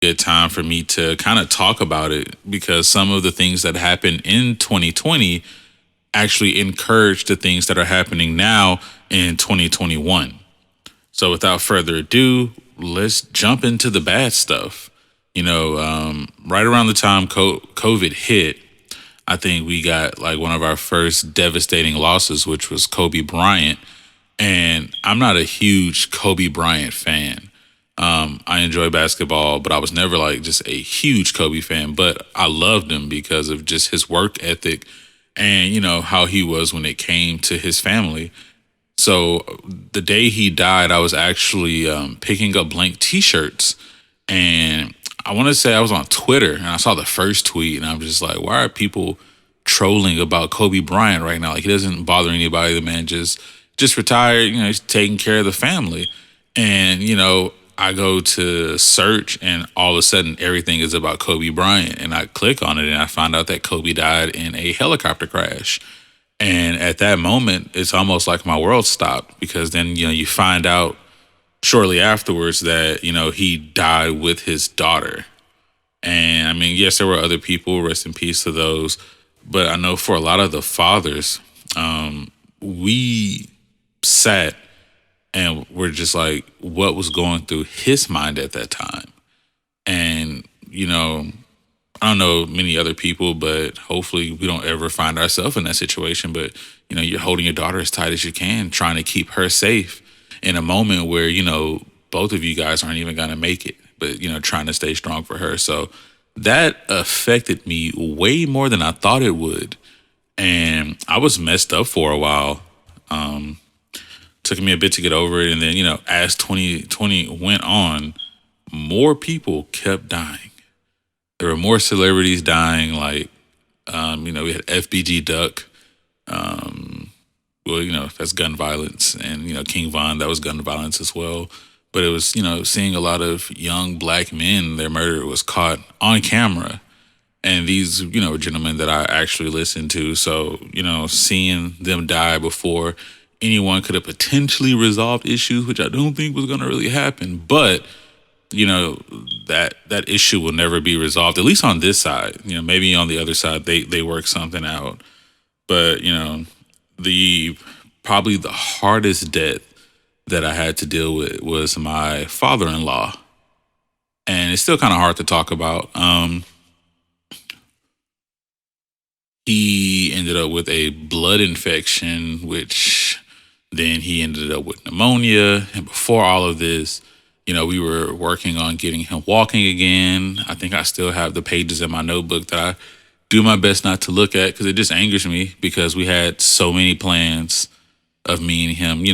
good time for me to kind of talk about it because some of the things that happened in 2020 actually encourage the things that are happening now in 2021. So without further ado, let's jump into the bad stuff. Right around the time COVID hit, I think we got like one of our first devastating losses, which was Kobe Bryant. And I'm not a huge Kobe Bryant fan. I enjoy basketball, but I was never like just a huge Kobe fan. But I loved him because of just his work ethic and, how he was when it came to his family. So the day he died, I was actually picking up blank T-shirts, and I want to say I was on Twitter, and I saw the first tweet, and I'm just like, why are people trolling about Kobe Bryant right now? Like, he doesn't bother anybody. The man just retired. He's taking care of the family, and I go to search, and all of a sudden, everything is about Kobe Bryant, and I click on it, and I find out that Kobe died in a helicopter crash. And at that moment, it's almost like my world stopped because then, you find out shortly afterwards that, he died with his daughter. And I mean, yes, there were other people, rest in peace to those. But I know for a lot of the fathers, we sat and we're just like, what was going through his mind at that time? And, I don't know many other people, but hopefully we don't ever find ourselves in that situation. But, you're holding your daughter as tight as you can, trying to keep her safe in a moment where, both of you guys aren't even going to make it, but, trying to stay strong for her. So that affected me way more than I thought it would. And I was messed up for a while. Took me a bit to get over it. And then, as 2020 went on, more people kept dying. There were more celebrities dying, like, we had FBG Duck. That's gun violence. And, King Von, that was gun violence as well. But it was, seeing a lot of young black men, their murder was caught on camera. And these, gentlemen that I actually listened to. So, seeing them die before anyone could have potentially resolved issues, which I don't think was going to really happen. But that issue will never be resolved, at least on this side. Maybe on the other side they work something out. But the probably the hardest death that I had to deal with was my father-in-law, and it's still kind of hard to talk about. He ended up with a blood infection, which then he ended up with pneumonia. And before all of this, we were working on getting him walking again. I think I still have the pages in my notebook that I do my best not to look at because it just angers me because we had so many plans of me and him.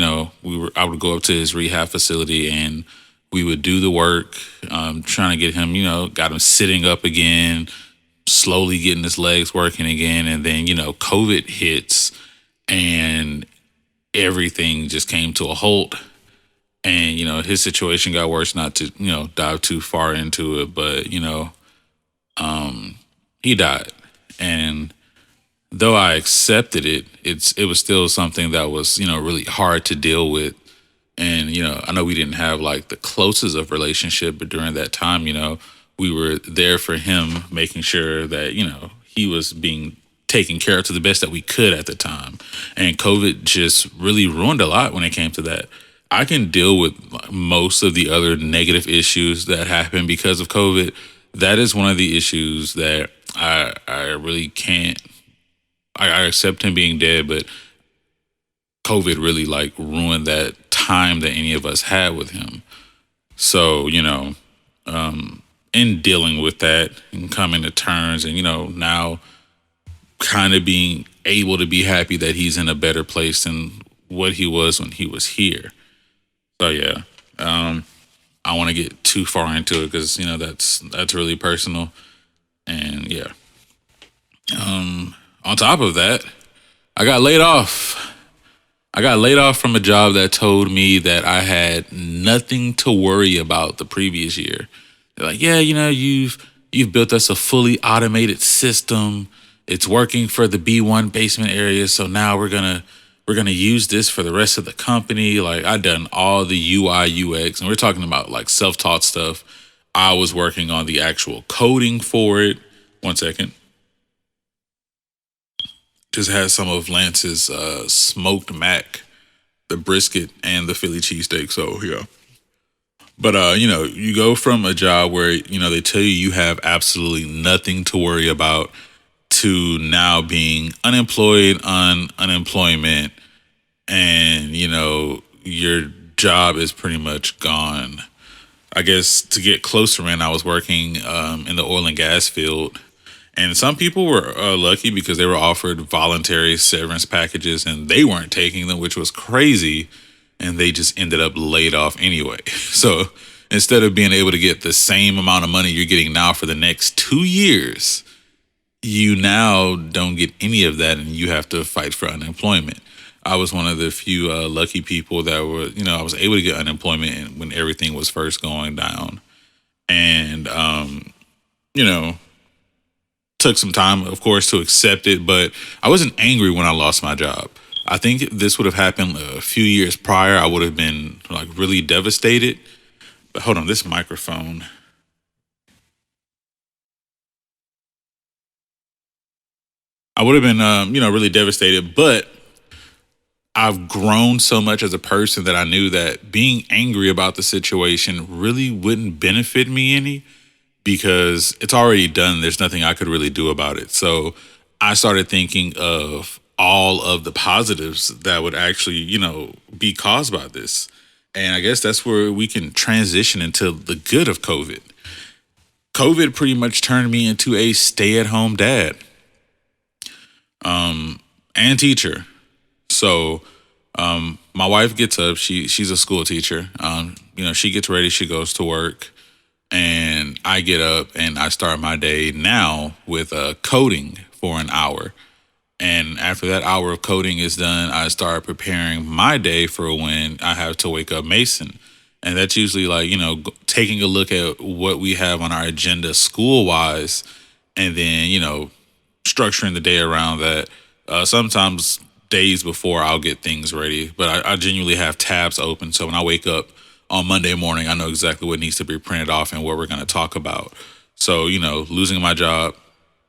I would go up to his rehab facility and we would do the work, trying to get him, got him sitting up again, slowly getting his legs working again. And then, COVID hits and everything just came to a halt. And, his situation got worse, not to, dive too far into it, but, he died. And though I accepted it, it was still something that was, really hard to deal with. And, I know we didn't have like the closest of relationship, but during that time, we were there for him, making sure that, he was being taken care of to the best that we could at the time. And COVID just really ruined a lot when it came to that. I can deal with most of the other negative issues that happen because of COVID. That is one of the issues that I really can't. I accept him being dead, but COVID really like ruined that time that any of us had with him. So, in dealing with that and coming to terms and, now kind of being able to be happy that he's in a better place than what he was when he was here. So yeah, I want to get too far into it because that's really personal, and yeah. On top of that, I got laid off. I got laid off from a job that told me that I had nothing to worry about the previous year. They're like, yeah, you've built us a fully automated system. It's working for the B1 basement area, so now we're gonna use this for the rest of the company. Like I done all the UI UX, and we're talking about like self-taught stuff. I was working on the actual coding for it. One second. Just had some of Lance's smoked mac, the brisket, and the Philly cheesesteak. So yeah. But you go from a job where they tell you you have absolutely nothing to worry about to now being unemployed on unemployment, and your job is pretty much gone. I guess to get closer in, I was working in the oil and gas field. And some people were lucky because they were offered voluntary severance packages and they weren't taking them, which was crazy. And they just ended up laid off anyway. So instead of being able to get the same amount of money you're getting now for the next 2 years, you now don't get any of that and you have to fight for unemployment. I was one of the few lucky people that were, I was able to get unemployment when everything was first going down. And, you know, took some time, of course, to accept it, but I wasn't angry when I lost my job. I think if this would have happened a few years prior, I would have been like really devastated. But hold on, this microphone. I would have been, really devastated, but I've grown so much as a person that I knew that being angry about the situation really wouldn't benefit me any because it's already done. There's nothing I could really do about it. So I started thinking of all of the positives that would actually, be caused by this. And I guess that's where we can transition into the good of COVID. COVID pretty much turned me into a stay-at-home dad, and teacher. So my wife gets up. She's a school teacher. She gets ready. She goes to work, and I get up and I start my day now with coding for an hour. And after that hour of coding is done, I start preparing my day for when I have to wake up Mason. And that's usually like, taking a look at what we have on our agenda school wise, and then, structuring the day around that. Sometimes days before I'll get things ready, but I genuinely have tabs open. So when I wake up on Monday morning, I know exactly what needs to be printed off and what we're going to talk about. So, losing my job,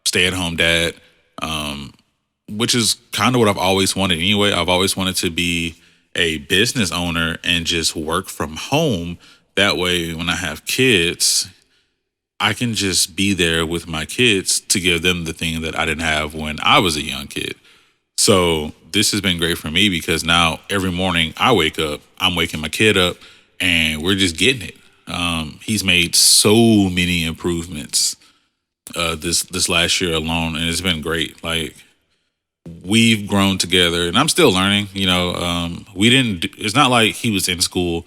stay at home dad, which is kind of what I've always wanted anyway. I've always wanted to be a business owner and just work from home. That way, when I have kids, I can just be there with my kids to give them the thing that I didn't have when I was a young kid. So this has been great for me because now every morning I wake up, I'm waking my kid up, and we're just getting it. He's made so many improvements this last year alone, and it's been great. Like, we've grown together, and I'm still learning. We didn't. It's not like he was in school.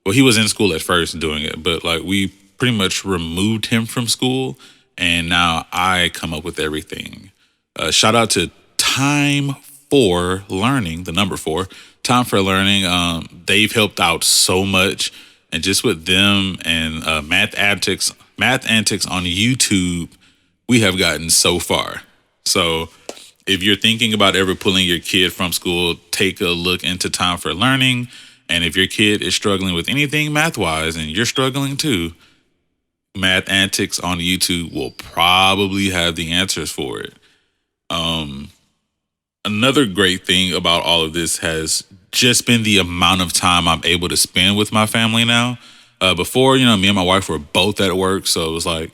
Well, he was in school at first doing it, but like we pretty much removed him from school, and now I come up with everything. Shout out to Time for Learning, the number 4, Time for Learning. They've helped out so much, and just with them and Math Antics on YouTube, we have gotten so far. So if you're thinking about ever pulling your kid from school, take a look into Time for Learning. And if your kid is struggling with anything math wise and you're struggling too, Math Antics on YouTube will probably have the answers for it. Another great thing about all of this has just been the amount of time I'm able to spend with my family now. Before, me and my wife were both at work. So it was like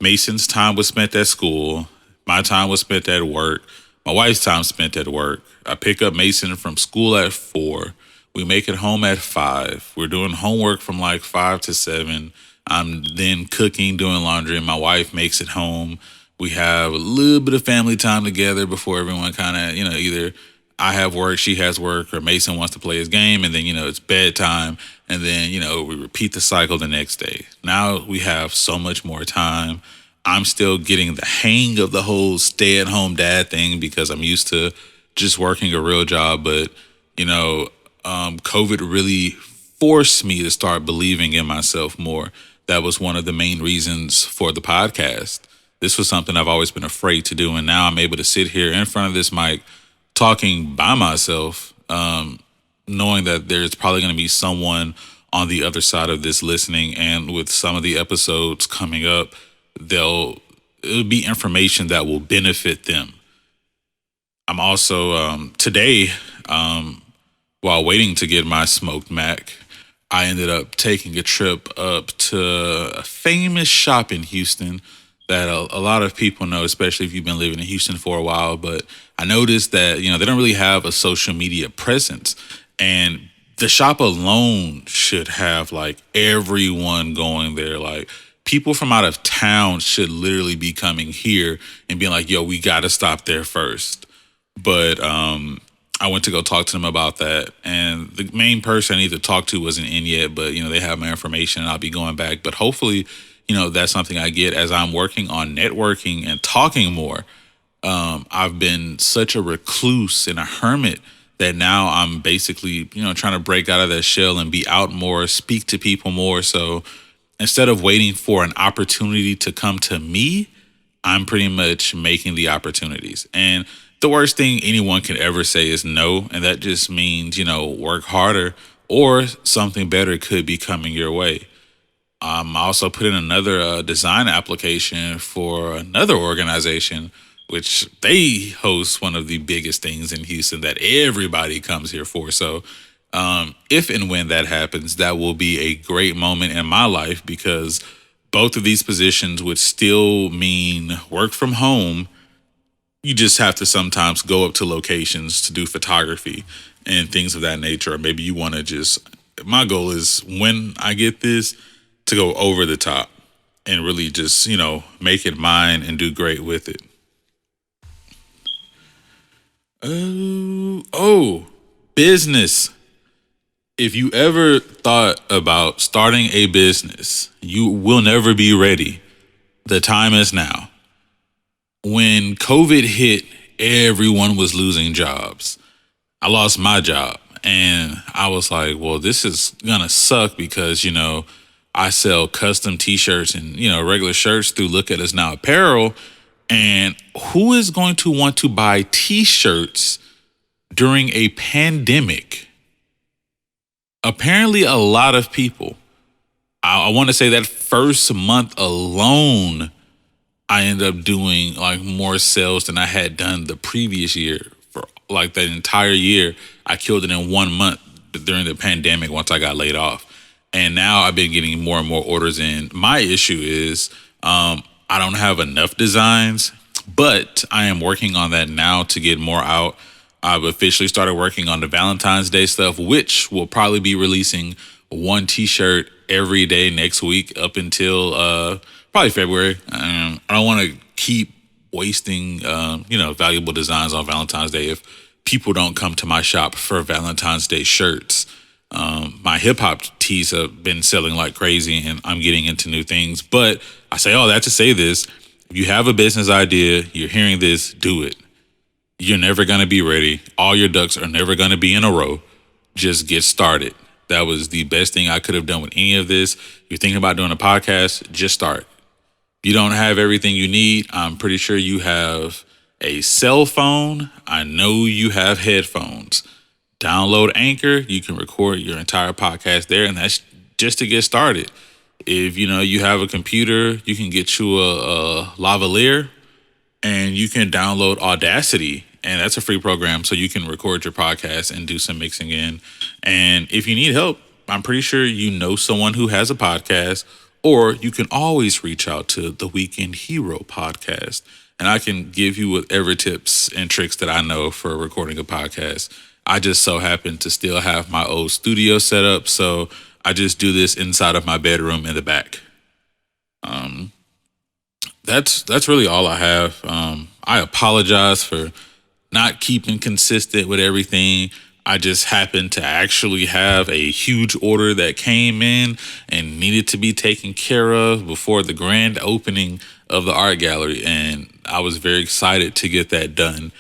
Mason's time was spent at school. My time was spent at work. My wife's time spent at work. I pick up Mason from school at 4. We make it home at 5. We're doing homework from like 5 to 7. I'm then cooking, doing laundry, and my wife makes it home. We have a little bit of family time together before everyone kind of, either I have work, she has work, or Mason wants to play his game, and then, it's bedtime, and then, we repeat the cycle the next day. Now we have so much more time. I'm still getting the hang of the whole stay-at-home dad thing because I'm used to just working a real job, but, COVID really forced me to start believing in myself more. That was one of the main reasons for the podcast. This was something I've always been afraid to do, and now I'm able to sit here in front of this mic talking by myself, knowing that there's probably going to be someone on the other side of this listening. And with some of the episodes coming up, it'll be information that will benefit them. I'm also today, while waiting to get my smoked mac, I ended up taking a trip up to a famous shop in Houston that a lot of people know, especially if you've been living in Houston for a while. But I noticed that, they don't really have a social media presence. And the shop alone should have like everyone going there. Like people from out of town should literally be coming here and being like, yo, we got to stop there first. But I went to go talk to them about that, and the main person I need to talk to wasn't in yet. But they have my information, and I'll be going back. But hopefully, that's something I get as I'm working on networking and talking more. I've been such a recluse and a hermit that now I'm basically, trying to break out of that shell and be out more, speak to people more. So instead of waiting for an opportunity to come to me, I'm pretty much making the opportunities. And the worst thing anyone can ever say is no. And that just means, work harder or something better could be coming your way. I also put in another design application for another organization, which they host one of the biggest things in Houston that everybody comes here for. So if and when that happens, that will be a great moment in my life, because both of these positions would still mean work from home. You just have to sometimes go up to locations to do photography and things of that nature. Or maybe you want to my goal is when I get this to go over the top and really just, make it mine and do great with it. Business. If you ever thought about starting a business, you will never be ready. The time is now. When COVID hit, everyone was losing jobs. I lost my job, and I was like, well, this is going to suck because, I sell custom t-shirts and, regular shirts through Look At Us Now Apparel. And who is going to want to buy t-shirts during a pandemic? Apparently, a lot of people. I want to say that first month alone, I ended up doing like more sales than I had done the previous year. For like that entire year, I killed it in 1 month during the pandemic once I got laid off. And now I've been getting more and more orders in. My issue is I don't have enough designs, but I am working on that now to get more out. I've officially started working on the Valentine's Day stuff, which will probably be releasing one t-shirt every day next week up until probably February. I don't want to keep wasting, valuable designs on Valentine's Day if people don't come to my shop for Valentine's Day shirts. My hip hop tees have been selling like crazy, and I'm getting into new things. But I say all that to say this: if you have a business idea, you're hearing this, do it. You're never going to be ready. All your ducks are never going to be in a row. Just get started. That was the best thing I could have done with any of this. If you're thinking about doing a podcast, just start. If you don't have everything you need, I'm pretty sure you have a cell phone. I know you have headphones. Download Anchor. You can record your entire podcast there, and that's just to get started. If you have a computer, you can get you a lavalier, and you can download Audacity, and that's a free program, so you can record your podcast and do some mixing in. And if you need help, I'm pretty sure you know someone who has a podcast, or you can always reach out to the Weekend Hero podcast, and I can give you whatever tips and tricks that I know for recording a podcast. I just so happen to still have my old studio set up, so I just do this inside of my bedroom in the back. That's really all I have. I apologize for not keeping consistent with everything. I just happened to actually have a huge order that came in and needed to be taken care of before the grand opening of the art gallery, and I was very excited to get that done.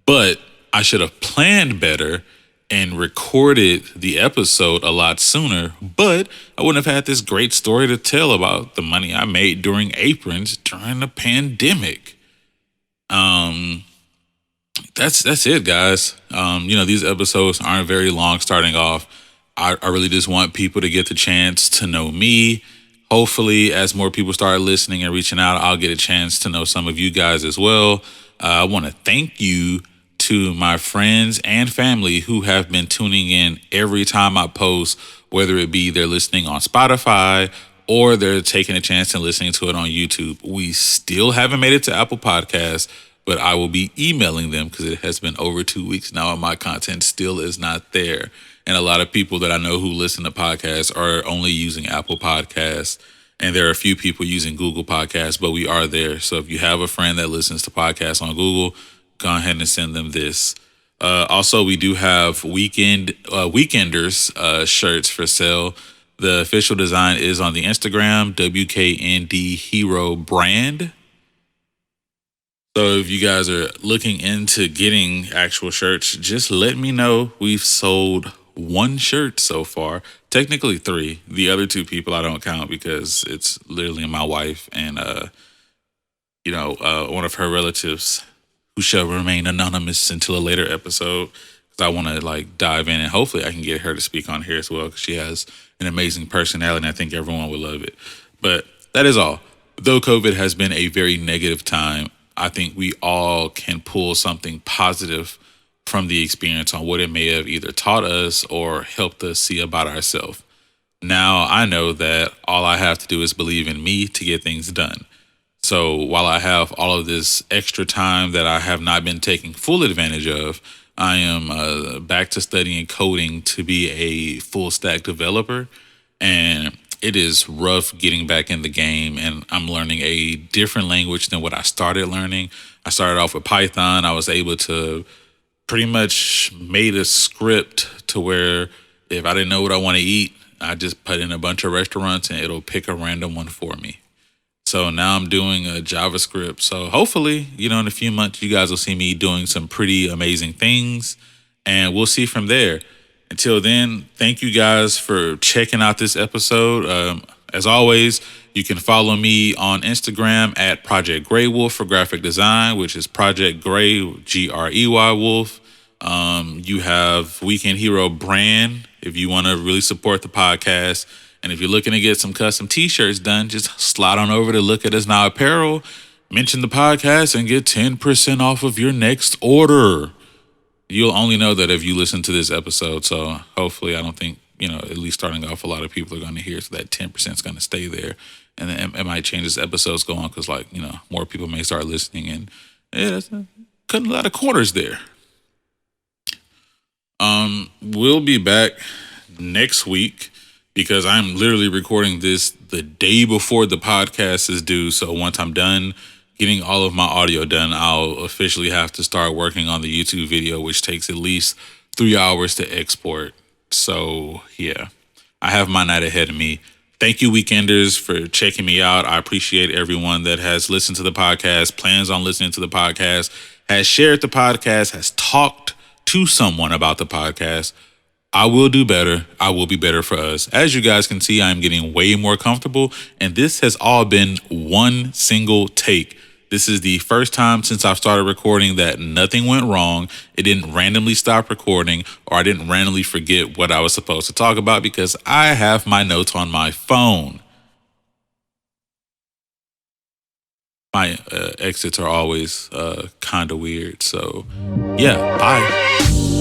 But I should have planned better and recorded the episode a lot sooner, but I wouldn't have had this great story to tell about the money I made doing aprons during the pandemic. That's it, guys. These episodes aren't very long starting off. I really just want people to get the chance to know me. Hopefully, as more people start listening and reaching out, I'll get a chance to know some of you guys as well. I want to thank you to my friends and family who have been tuning in every time I post, whether it be they're listening on Spotify or they're taking a chance and listening to it on YouTube. We still haven't made it to Apple Podcasts, but I will be emailing them because it has been over 2 weeks now and my content still is not there. And a lot of people that I know who listen to podcasts are only using Apple Podcasts. And there are a few people using Google Podcasts, but we are there. So if you have a friend that listens to podcasts on Google, go ahead and send them this. Also, we do have Weekenders shirts for sale. The official design is on the Instagram, WKND Hero Brand. So if you guys are looking into getting actual shirts, just let me know. We've sold 1 shirt so far. Technically 3. The other 2 people I don't count because it's literally my wife and one of her relatives who shall remain anonymous until a later episode. Because I want to dive in and hopefully I can get her to speak on here as well because she has an amazing personality and I think everyone would love it. But that is all. Though COVID has been a very negative time, I think we all can pull something positive from the experience on what it may have either taught us or helped us see about ourselves. Now I know that all I have to do is believe in me to get things done. So while I have all of this extra time that I have not been taking full advantage of, I am back to studying coding to be a full stack developer. And it is rough getting back in the game, and I'm learning a different language than what I started learning. I started off with Python. I was able to pretty much made a script to where if I didn't know what I want to eat, I just put in a bunch of restaurants and it'll pick a random one for me. So now I'm doing a JavaScript. So hopefully, in a few months, you guys will see me doing some pretty amazing things and we'll see from there. Until then, thank you guys for checking out this episode. As always, you can follow me on Instagram at Project Grey Wolf for graphic design, which is Project Grey, Grey Wolf. You have Weekend Hero Brand if you want to really support the podcast. And if you're looking to get some custom t-shirts done, just slide on over to Look At Us Now Apparel, mention the podcast, and get 10% off of your next order. You'll only know that if you listen to this episode. So hopefully, I don't think, at least starting off, a lot of people are going to hear. So that 10% is going to stay there. And then it might change as episodes go on because, more people may start listening. And that's cutting a lot of corners there. We'll be back next week because I'm literally recording this the day before the podcast is due. So once I'm done getting all of my audio done, I'll officially have to start working on the YouTube video, which takes at least 3 hours to export. So yeah, I have my night ahead of me. Thank you, Weekenders, for checking me out. I appreciate everyone that has listened to the podcast, plans on listening to the podcast, has shared the podcast, has talked to someone about the podcast. I will do better. I will be better for us. As you guys can see, I'm getting way more comfortable, and this has all been one single take. This is the first time since I've started recording that nothing went wrong. It didn't randomly stop recording, or I didn't randomly forget what I was supposed to talk about because I have my notes on my phone. My exits are always kind of weird. So, yeah, bye.